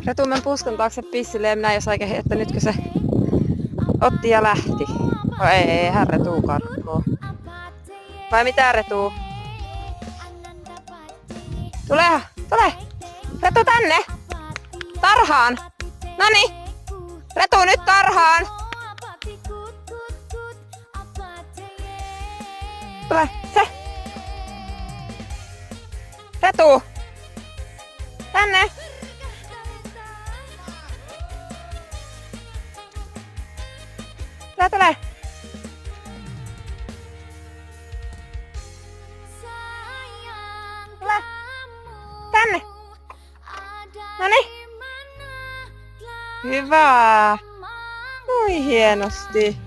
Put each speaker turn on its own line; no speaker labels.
Retu men puskon taakse pissille ja minä jos oikein, että nytkö se otti ja lähti. No ei, hän Retu karkkoo. Vai mitä Retu? Tule! Retu tänne! Tarhaan! Noni! Retu nyt tarhaan! Tule! Se! Retu! Tänne! Tule! Tule! Tänne! Noni! Hyvä! Oi hienosti!